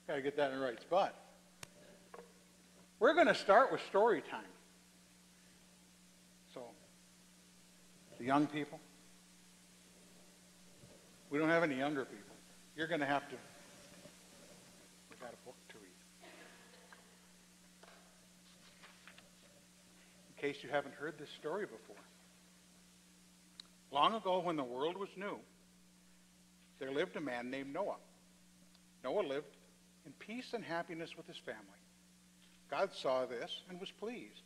Got to get that in the right spot. We're going to start with story time. So, the young people, we don't have any younger people. You're going to have to, we've got a book to read. In case you haven't heard this story before. Long ago, when the world was new, there lived a man named Noah. Noah lived in peace and happiness with his family. God saw this and was pleased.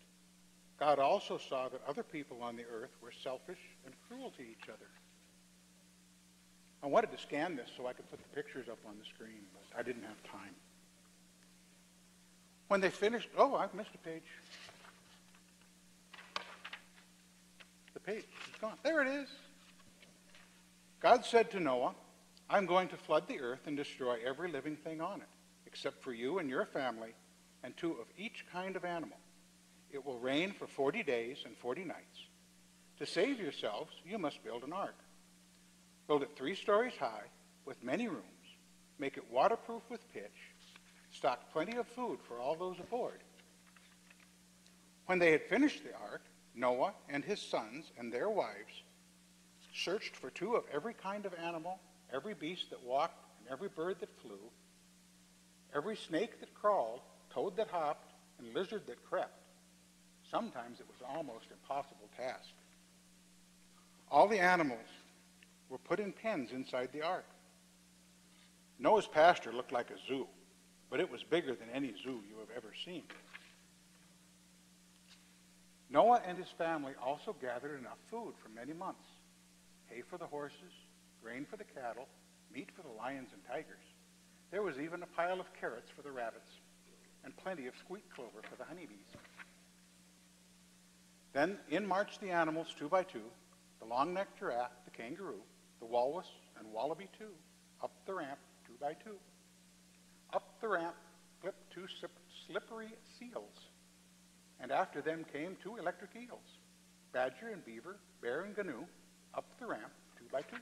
God also saw that other people on the earth were selfish and cruel to each other. I wanted to scan this so I could put the pictures up on the screen, but I didn't have time. When they finished, oh, I've missed a page. The page is gone. There it is. God said to Noah, I'm going to flood the earth and destroy every living thing on it, except for you and your family and 2 of each kind of animal. It will rain for 40 days and 40 nights. To save yourselves, you must build an ark. Build it 3 stories high with many rooms. Make it waterproof with pitch. Stock plenty of food for all those aboard. When they had finished the ark, Noah and his sons and their wives searched for 2 of every kind of animal, every beast that walked, and every bird that flew, every snake that crawled, toad that hopped, and lizard that crept. Sometimes it was an almost impossible task. All the animals were put in pens inside the ark. Noah's pasture looked like a zoo, but it was bigger than any zoo you have ever seen. Noah and his family also gathered enough food for many months. Hay for the horses, grain for the cattle, meat for the lions and tigers. There was even a pile of carrots for the rabbits, and plenty of sweet clover for the honeybees. Then in marched the animals 2 by 2, the long-necked giraffe, the kangaroo, the walrus, and wallaby too, up the ramp 2 by 2. Up the ramp clipped 2 slippery seals, and after them came 2 electric eels, badger and beaver, bear and gnu, up the ramp 2 by 2.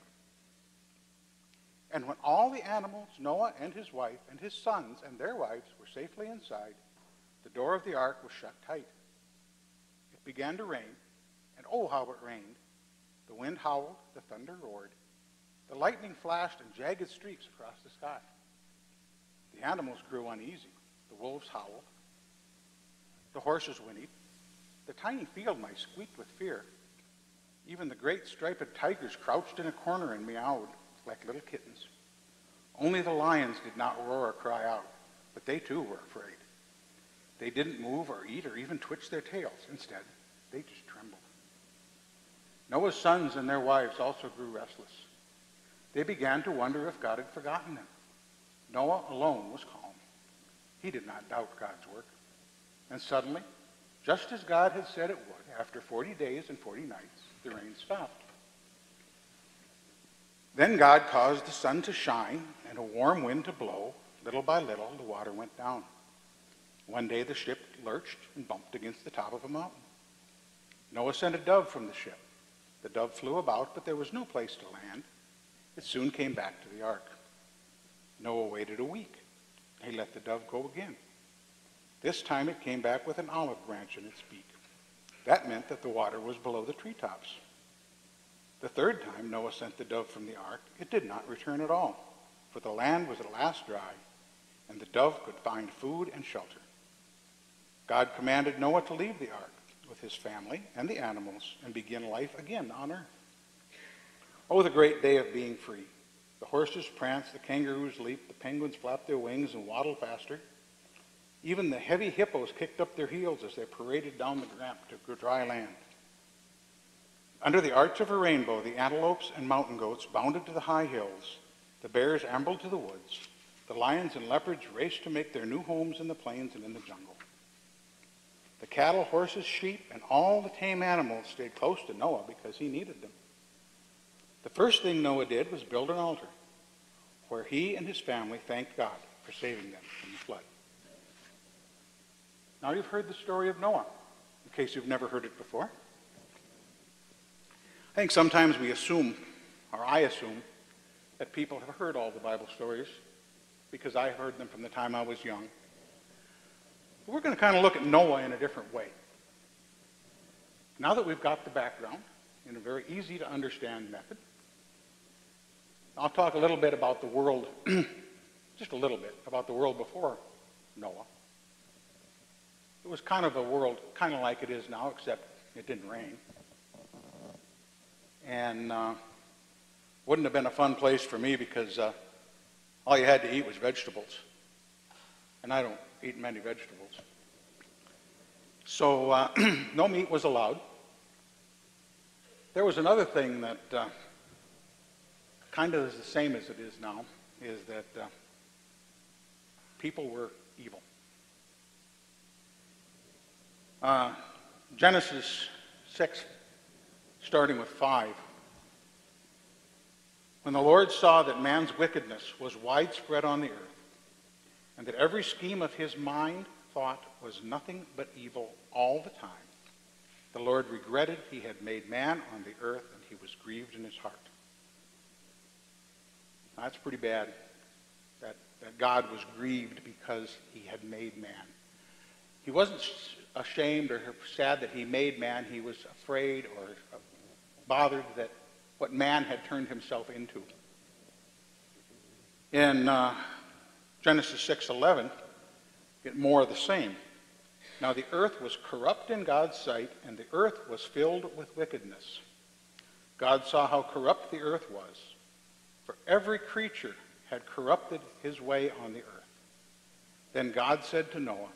And when all the animals, Noah and his wife and his sons and their wives were safely inside, the door of the ark was shut tight. It began to rain, and oh, how it rained. The wind howled, the thunder roared. The lightning flashed in jagged streaks across the sky. The animals grew uneasy. The wolves howled. The horses whinnied. The tiny field mice squeaked with fear. Even the great striped tigers crouched in a corner and meowed like little kittens. Only the lions did not roar or cry out, but they too were afraid. They didn't move or eat or even twitch their tails. Instead, they just trembled. Noah's sons and their wives also grew restless. They began to wonder if God had forgotten them. Noah alone was calm. He did not doubt God's work. And suddenly, just as God had said it would, after 40 days and 40 nights, the rain stopped. Then God caused the sun to shine and a warm wind to blow. Little by little, the water went down. One day the ship lurched and bumped against the top of a mountain. Noah sent a dove from the ship. The dove flew about, but there was no place to land. It soon came back to the ark. Noah waited a week. He let the dove go again. This time it came back with an olive branch in its beak. That meant that the water was below the treetops. The third time Noah sent the dove from the ark, it did not return at all, for the land was at last dry, and the dove could find food and shelter. God commanded Noah to leave the ark with his family and the animals and begin life again on earth. Oh, the great day of being free. The horses pranced, the kangaroos leaped, the penguins flapped their wings and waddled faster. Even the heavy hippos kicked up their heels as they paraded down the ramp to dry land. Under the arch of a rainbow, the antelopes and mountain goats bounded to the high hills. The bears ambled to the woods. The lions and leopards raced to make their new homes in the plains and in the jungle. The cattle, horses, sheep, and all the tame animals stayed close to Noah because he needed them. The first thing Noah did was build an altar where he and his family thanked God for saving them from the flood. Now you've heard the story of Noah, in case you've never heard it before. I think sometimes we assume, or I assume, that people have heard all the Bible stories because I heard them from the time I was young. But we're going to kind of look at Noah in a different way. Now that we've got the background in a very easy to understand method, I'll talk a little bit about the world, just a little bit, about the world before Noah. It was kind of a world kind of like it is now, except it didn't rain. And wouldn't have been a fun place for me because all you had to eat was vegetables. And I don't eat many vegetables. So no meat was allowed. There was another thing that kind of is the same as it is now, is that people were evil. Genesis 6, starting with 5. When the Lord saw that man's wickedness was widespread on the earth, and that every scheme of his mind thought was nothing but evil all the time, the Lord regretted he had made man on the earth, and he was grieved in his heart. Now, that's pretty bad, that God was grieved because he had made man. He wasn't ashamed or sad that he made man. He was afraid or bothered that what man had turned himself into. In Genesis 6:11, get more of the same. Now the earth was corrupt in God's sight, and the earth was filled with wickedness. God saw how corrupt the earth was, for every creature had corrupted his way on the earth. Then God said to Noah,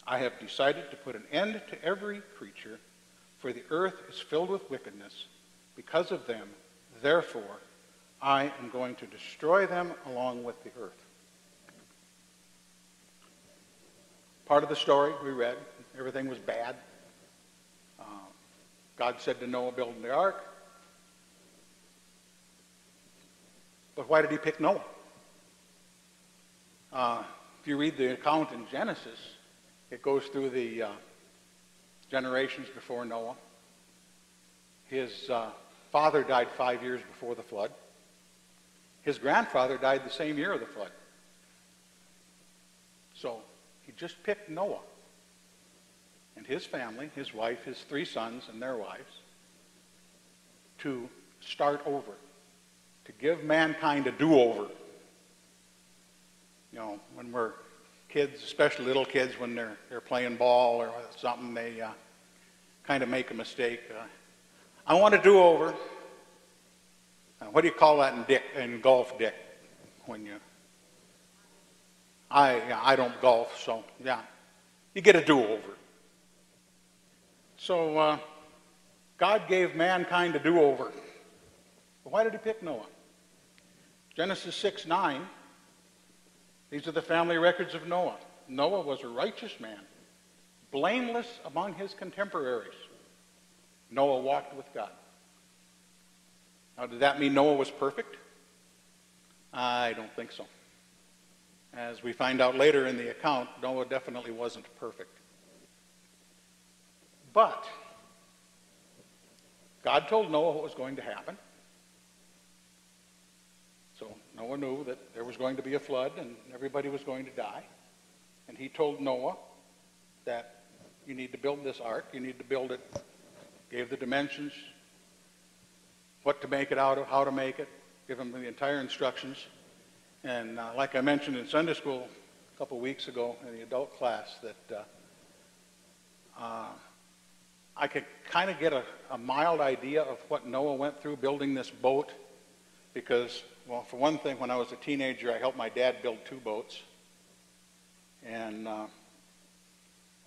I have decided to put an end to every creature, for the earth is filled with wickedness. Because of them, therefore, I am going to destroy them along with the earth. Part of the story we read, everything was bad. God said to Noah, build the ark. But why did he pick Noah? If you read the account in Genesis, it goes through the generations before Noah. His father died 5 years before the flood. His grandfather died the same year of the flood. So he just picked Noah and his family, his wife, his 3 sons and their wives, to start over, to give mankind a do-over. You know, when we're kids, especially little kids, when they're playing ball or something, they kind of make a mistake. I want a do-over. What do you call that in golf, Dick? When you, I don't golf, so yeah, you get a do-over. So God gave mankind a do-over. But why did he pick Noah? Genesis 6:9. These are the family records of Noah. Noah was a righteous man, blameless among his contemporaries. Noah walked with God. Now, did that mean Noah was perfect? I don't think so. As we find out later in the account, Noah definitely wasn't perfect. But God told Noah what was going to happen. So Noah knew that there was going to be a flood and everybody was going to die. And he told Noah that you need to build this ark, you need to build it, gave the dimensions, what to make it out of, how to make it, give him the entire instructions. And like I mentioned in Sunday school a couple of weeks ago in the adult class, that I could kind of get a mild idea of what Noah went through building this boat, because, well, for one thing, when I was a teenager, I helped my dad build 2 boats. And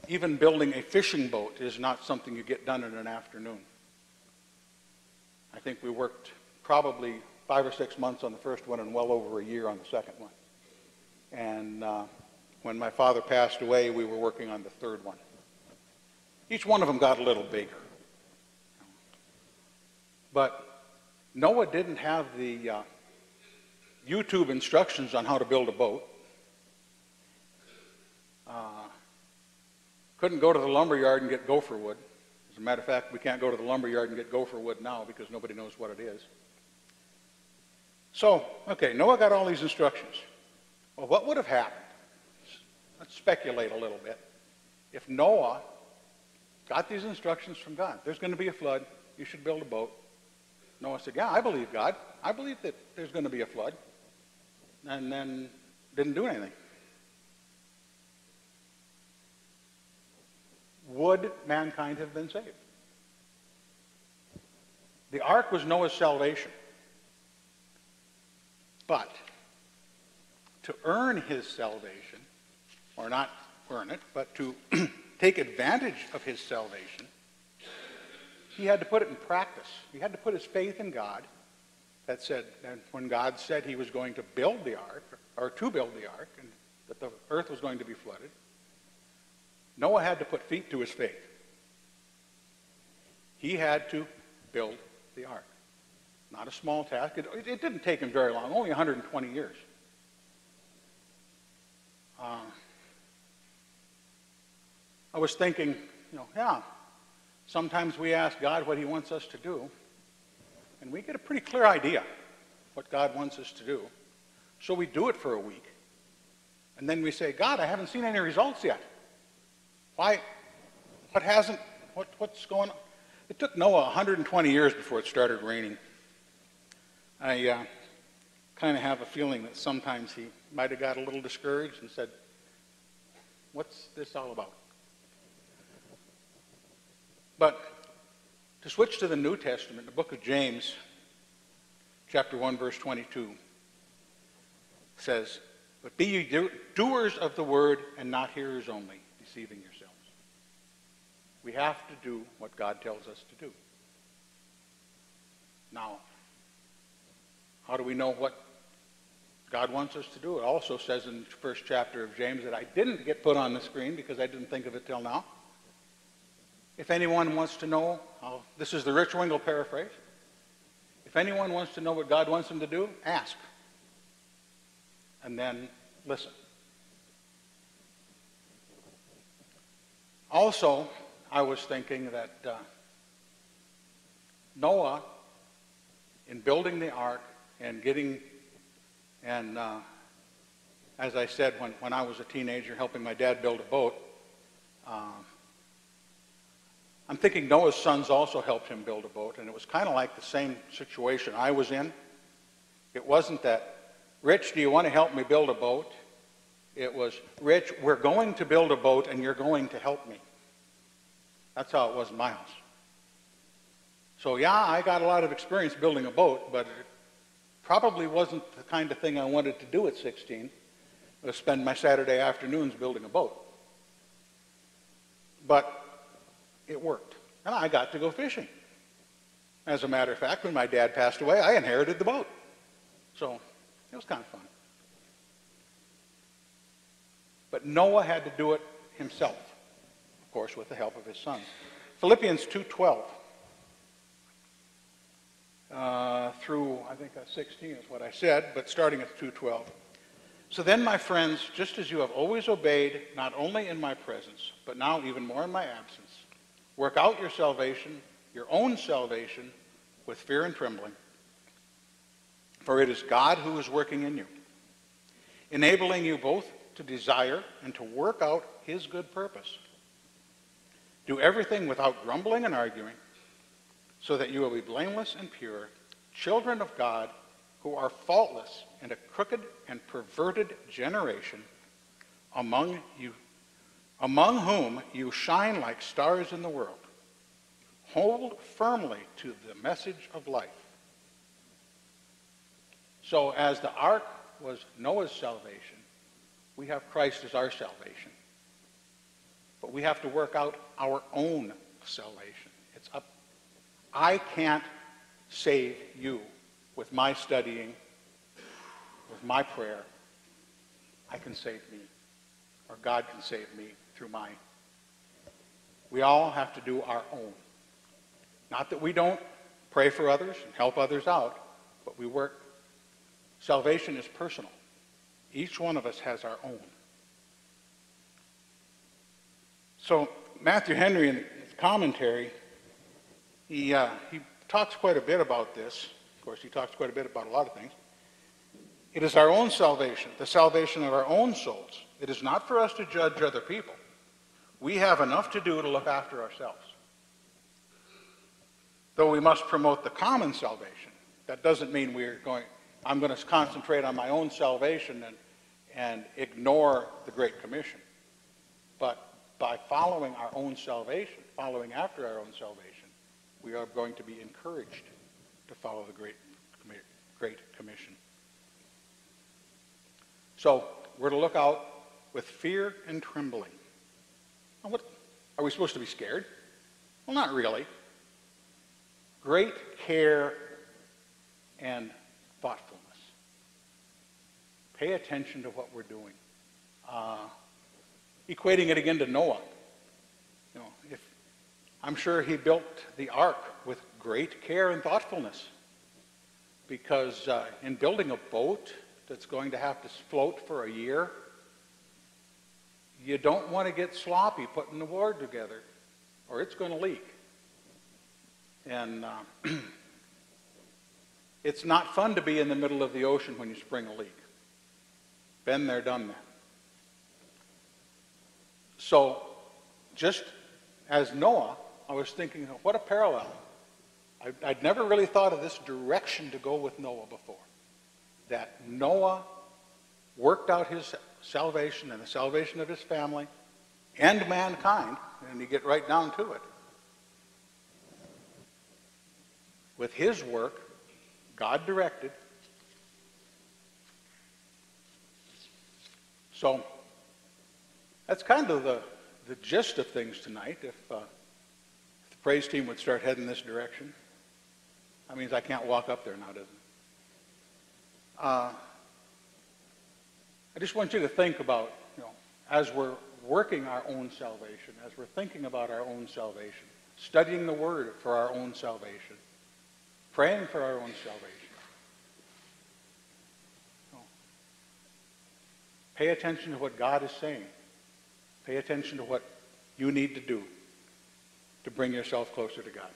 even building a fishing boat is not something you get done in an afternoon. I think we worked probably 5 or 6 months on the first one and well over a year on the second one. And when my father passed away, we were working on the third one. Each one of them got a little bigger. But Noah didn't have the YouTube instructions on how to build a boat. Couldn't go to the lumber yard and get gopher wood. As a matter of fact, we can't go to the lumber yard and get gopher wood now because nobody knows what it is. So, okay, Noah got all these instructions. Well, what would have happened? Let's speculate a little bit. If Noah got these instructions from God, there's going to be a flood, you should build a boat. Noah said, yeah, I believe God. I believe that there's going to be a flood. And then didn't do anything. Would mankind have been saved? The ark was Noah's salvation. But to earn his salvation, or not earn it, but to take advantage of his salvation, he had to put it in practice. He had to put his faith in God. That said, and when God said he was going to build the ark, or to build the ark, and that the earth was going to be flooded, Noah had to put feet to his faith. He had to build the ark. Not a small task. It didn't take him very long, only 120 years. I was thinking, sometimes we ask God what he wants us to do, and we get a pretty clear idea what God wants us to do. So we do it for a week, and then we say, God, I haven't seen any results yet. Why? What's going on? It took Noah 120 years before it started raining. I kind of have a feeling that sometimes he might have got a little discouraged and said, what's this all about? But to switch to the New Testament, the book of James, chapter 1, verse 22, says, but be ye doers of the word and not hearers only, deceiving yourselves. We have to do what God tells us to do. Now, how do we know what God wants us to do? It also says in the first chapter of James that I didn't get put on the screen because I didn't think of it till now. If anyone wants to know, this is the Rich Wengel paraphrase. If anyone wants to know what God wants them to do, ask. And then listen. Also, I was thinking that Noah, in building the ark and as I said, when I was a teenager helping my dad build a boat, I'm thinking Noah's sons also helped him build a boat, and it was kind of like the same situation I was in. It wasn't that, Rich, do you want to help me build a boat? It was, Rich, we're going to build a boat and you're going to help me. That's how it was in my house. So yeah, I got a lot of experience building a boat, but it probably wasn't the kind of thing I wanted to do at 16, was spend my Saturday afternoons building a boat. But it worked, and I got to go fishing. As a matter of fact, when my dad passed away, I inherited the boat. So it was kind of fun. But Noah had to do it himself, of course, with the help of his sons. Philippians 2:12 through, I think 16 is what I said, but starting at 2:12. So then, my friends, just as you have always obeyed, not only in my presence, but now even more in my absence, work out your salvation, your own salvation, with fear and trembling. For it is God who is working in you, enabling you both to desire and to work out his good purpose. Do everything without grumbling and arguing, so that you will be blameless and pure, children of God, who are faultless in a crooked and perverted generation, among whom you shine like stars in the world. Hold firmly to the message of life. So as the ark was Noah's salvation, we have Christ as our salvation. But we have to work out our own salvation. It's up. I can't save you with my studying, with my prayer. I can save me, or God can save me through mine. We all have to do our own. Not that we don't pray for others and help others out, but we work. Salvation is personal. Each one of us has our own. So Matthew Henry, in his commentary, he talks quite a bit about this. Of course, he talks quite a bit about a lot of things. It is our own salvation, the salvation of our own souls. It is not for us to judge other people. We have enough to do to look after ourselves. Though we must promote the common salvation, that doesn't mean I'm going to concentrate on my own salvation and ignore the Great Commission. But by following our own salvation, following after our own salvation, we are going to be encouraged to follow the Great Commission. So we're to look out with fear and trembling. Now, are we supposed to be scared? Well, not really. Great care and thoughtfulness. Pay attention to what we're doing. Equating it again to Noah. I'm sure he built the ark with great care and thoughtfulness, because in building a boat that's going to have to float for a year, you don't want to get sloppy putting the board together, or it's going to leak. And it's not fun to be in the middle of the ocean when you spring a leak. Been there, done that. So, just as Noah, I was thinking, what a parallel. I'd never really thought of this direction to go with Noah before. That Noah worked out his salvation and the salvation of his family and mankind, and you get right down to it. With his work, God directed. So that's kind of the gist of things tonight. If the praise team would start heading this direction. That means I can't walk up there now, doesn't it? I just want you to think about, as we're working our own salvation, as we're thinking about our own salvation, studying the Word for our own salvation, praying for our own salvation. Pay attention to what God is saying. Pay attention to what you need to do to bring yourself closer to God.